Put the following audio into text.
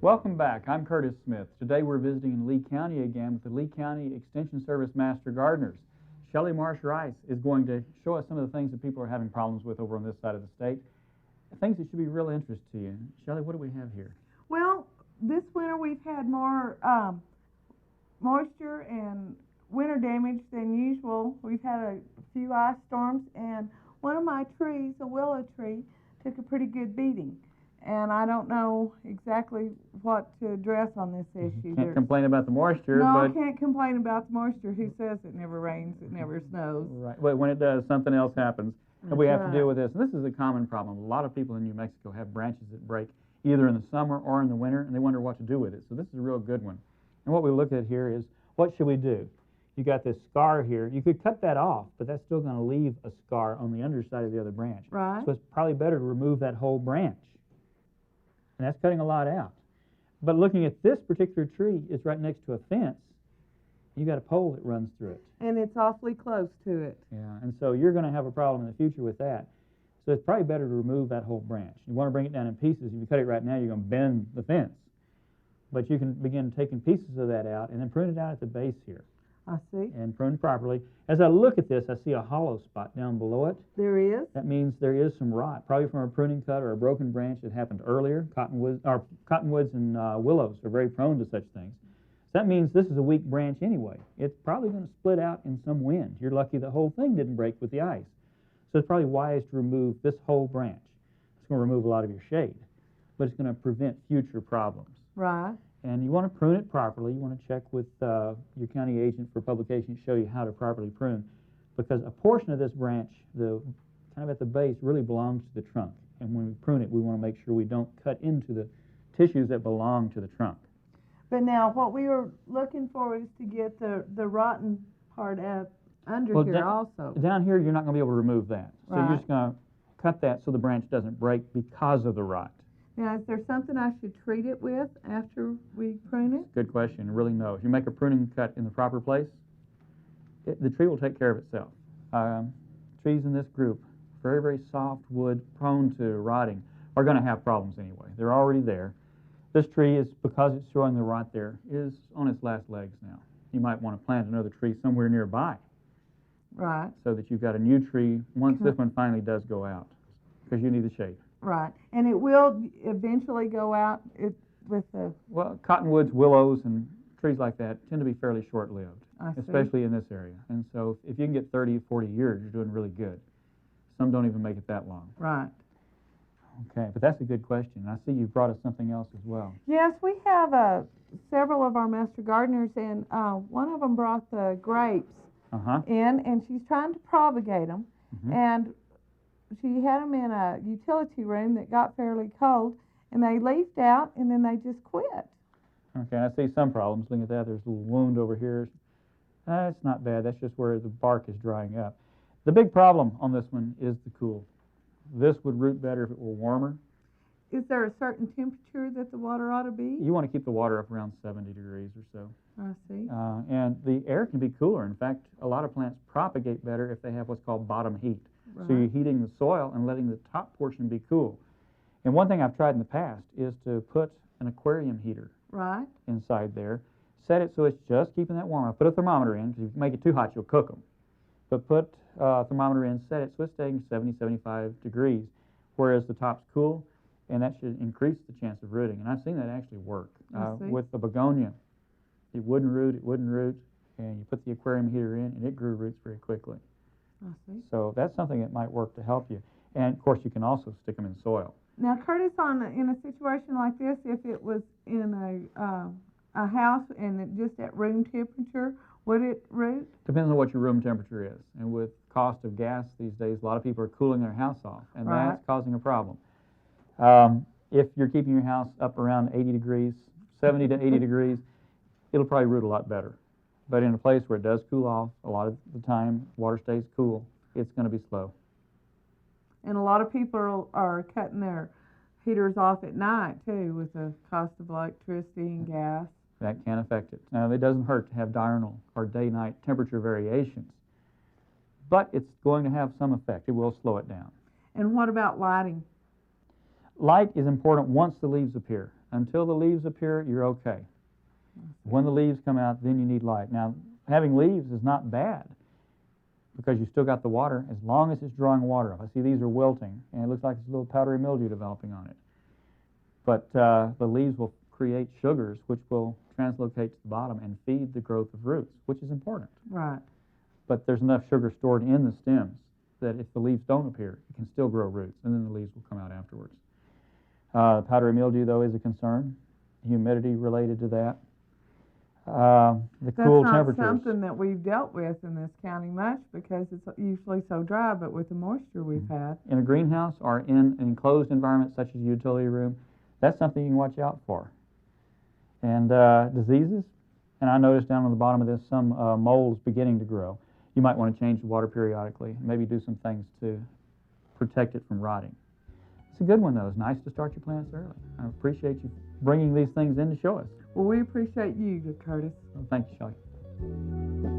Welcome back. I'm Curtis Smith. Today we're visiting Lee County again with the Lee County Extension Service Master Gardeners. Shelley Marsh Rice is going to show us some of the things that people are having problems with over on this side of the state, things that should be real interest to you. Shelley, what do we have here? Well, this winter we've had more moisture and winter damage than usual. We've had a few ice storms, and one of my trees, a willow tree, took a pretty good beating. And I don't know exactly what to address on this issue. Can't complain about the moisture, No, I but can't complain about the moisture. Who says it never rains, it never snows? right. But when it does, something else happens, and we That's have to right. deal with this. And this is a common problem. A lot of people in New Mexico have branches that break either in the summer or in the winter, and they wonder what to do with it. So this is a real good one. And what we look at here is, what should we do? You got this scar here. You could cut that off, but that's still going to leave a scar on the underside of the other branch. Right. So it's probably better to remove that whole branch. And that's cutting a lot out. But looking at this particular tree, it's right next to a fence. You got a pole that runs through it. And it's awfully close to it. Yeah, and so you're going to have a problem in the future with that. So it's probably better to remove that whole branch. You want to bring it down in pieces. If you cut it right now, you're going to bend the fence. But you can begin taking pieces of that out and then prune it out at the base here. I see. And prune properly. As I look at this, I see a hollow spot down below it. There is. That means there is some rot, probably from a pruning cut or a broken branch that happened earlier. Cottonwoods and willows are very prone to such things. So that means this is a weak branch anyway. It's probably going to split out in some wind. You're lucky the whole thing didn't break with the ice. So it's probably wise to remove this whole branch. It's going to remove a lot of your shade, but it's going to prevent future problems. Right. And you want to prune it properly. You want to check with your county agent for publication to show you how to properly prune, because a portion of this branch, the kind of at the base, really belongs to the trunk. And when we prune it, we want to make sure we don't cut into the tissues that belong to the trunk. But now what we were looking for is to get the rotten part out under Well, here also. Down here, you're not going to be able to remove that. So you're Right. just going to cut that so the branch doesn't break because of the rot. Now, is there something I should treat it with after we prune it? Good question. Really no. If you make a pruning cut in the proper place, the tree will take care of itself. Trees in this group, very, very soft wood, prone to rotting, are going to have problems anyway. They're already there. This tree is, because it's showing the rot there, is on its last legs now. You might want to plant another tree somewhere nearby Right, so that you've got a new tree once this one finally does go out, because you need the shade. right. And it will eventually go out with the, Well, cottonwoods, willows, and trees like that tend to be fairly short-lived, I see. especially in this area. And so if you can get 30, 40 years, you're doing really good. Some don't even make it that long. Right. Okay, but that's a good question. I see you brought us something else as well. Yes, we have several of our master gardeners, and one of them brought the grapes Uh-huh. in, and she's trying to propagate them. Mhm. And she had them in a utility room that got fairly cold, and they leafed out, and then they just quit. Okay, I see some problems. Look at that. There's a little wound over here. It's not bad. That's just where the bark is drying up. The big problem on this one is the cool. This would root better if it were warmer. Is there a certain temperature that the water ought to be? You want to keep the water up around 70 degrees or so. I see. And the air can be cooler. In fact, a lot of plants propagate better if they have what's called bottom heat. So you're Right. heating the soil and letting the top portion be cool. And one thing I've tried in the past is to put an aquarium heater Right. inside there. Set it so it's just keeping that warm. I put a thermometer in, because if you make it too hot, you'll cook them. But put a thermometer in, set it so it's staying 70, 75 degrees, whereas the top's cool, and that should increase the chance of rooting. And I've seen that actually work. I see. With the begonia, it wouldn't root, and you put the aquarium heater in, and it grew roots very quickly. I see. So that's something that might work to help you. And, of course, you can also stick them in soil. Now, Curtis, in a situation like this, if it was in a house and it just at room temperature, would it root? Depends on what your room temperature is. And with cost of gas these days, a lot of people are cooling their house off, and Right. that's causing a problem. If you're keeping your house up around 80 degrees, 70 to 80 degrees, it'll probably root a lot better. But in a place where it does cool off, a lot of the time, water stays cool, it's going to be slow. And a lot of people are cutting their heaters off at night, too, with the cost of electricity and gas. That can affect it. Now, it doesn't hurt to have diurnal or day-night temperature variations, but it's going to have some effect. It will slow it down. And what about lighting? Light is important once the leaves appear. Until the leaves appear, you're okay. When the leaves come out, then you need light. Now, having leaves is not bad because you still got the water as long as it's drawing water off. I see these are wilting, and it looks like there's a little powdery mildew developing on it. But the leaves will create sugars which will translocate to the bottom and feed the growth of roots, which is important. Right. But there's enough sugar stored in the stems that if the leaves don't appear, it can still grow roots, and then the leaves will come out afterwards. Powdery mildew, though, is a concern. Humidity related to that. The cool temperatures. That's not something that we've dealt with in this county much because it's usually so dry, but with the moisture we've had. In a greenhouse or in an enclosed environment such as a utility room, that's something you can watch out for. And diseases, and I noticed down on the bottom of this some molds beginning to grow. You might want to change the water periodically, maybe do some things to protect it from rotting. It's a good one, though. It's nice to start your plants early. I appreciate you bringing these things in to show us. Well, we appreciate you, Curtis. Well, thank you, Shelley.